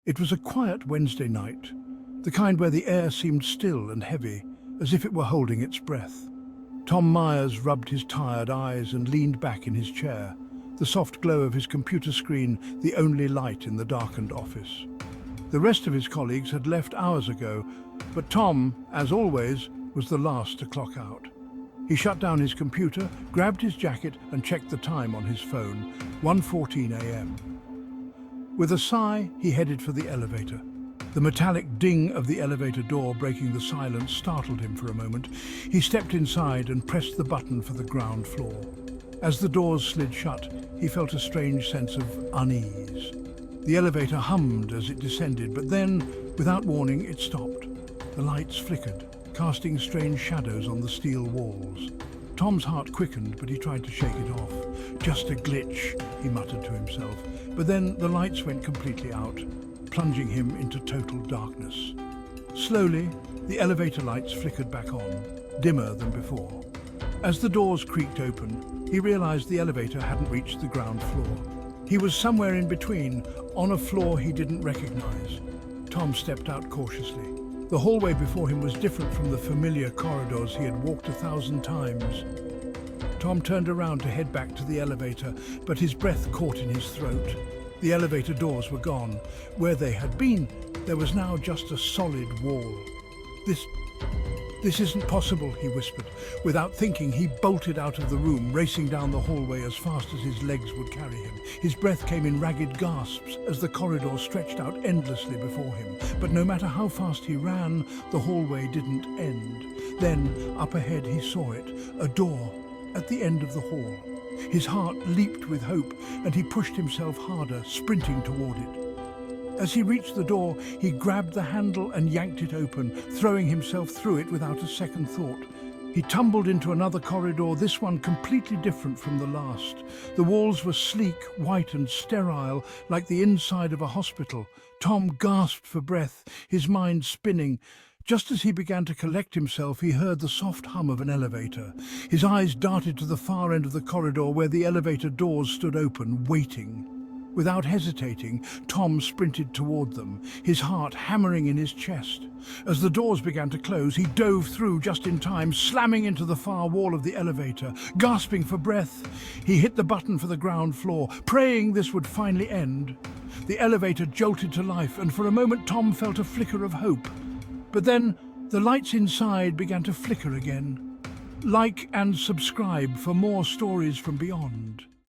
It was a quiet Wednesday night, the kind where the air seemed still and heavy, as if it were holding its breath. Tom Myers rubbed his tired eyes and leaned back in his chair, the soft glow of his computer screen the only light in the darkened office. The rest of his colleagues had left hours ago, but Tom, as always, was the last to clock out. He shut down his computer, grabbed his jacket and checked the time on his phone, 1:14 a.m. With a sigh, he headed for the elevator. The metallic ding of the elevator door breaking the silence startled him for a moment. He stepped inside and pressed the button for the ground floor. As the doors slid shut, he felt a strange sense of unease. The elevator hummed as it descended, but then, without warning, it stopped. The lights flickered, casting strange shadows on the steel walls. Tom's heart quickened, but he tried to shake it off. "Just a glitch," he muttered to himself. But then the lights went completely out, plunging him into total darkness. Slowly, the elevator lights flickered back on, dimmer than before. As the doors creaked open, he realized the elevator hadn't reached the ground floor. He was somewhere in between, on a floor he didn't recognize. Tom stepped out cautiously. The hallway before him was different from the familiar corridors he had walked 1,000 times. Tom turned around to head back to the elevator, but his breath caught in his throat. The elevator doors were gone. Where they had been, there was now just a solid wall. This isn't possible, he whispered. Without thinking, he bolted out of the room, racing down the hallway as fast as his legs would carry him. His breath came in ragged gasps as the corridor stretched out endlessly before him. But no matter how fast he ran, the hallway didn't end. Then, up ahead, he saw it, a door at the end of the hall. His heart leaped with hope, and he pushed himself harder, sprinting toward it. As he reached the door, he grabbed the handle and yanked it open, throwing himself through it without a second thought. He tumbled into another corridor, this one completely different from the last. The walls were sleek, white and sterile, like the inside of a hospital. Tom gasped for breath, his mind spinning. Just as he began to collect himself, he heard the soft hum of an elevator. His eyes darted to the far end of the corridor where the elevator doors stood open, waiting. Without hesitating, Tom sprinted toward them, his heart hammering in his chest. As the doors began to close, he dove through just in time, slamming into the far wall of the elevator. Gasping for breath, he hit the button for the ground floor, praying this would finally end. The elevator jolted to life, and for a moment Tom felt a flicker of hope. But then the lights inside began to flicker again. Like and subscribe for more stories from beyond.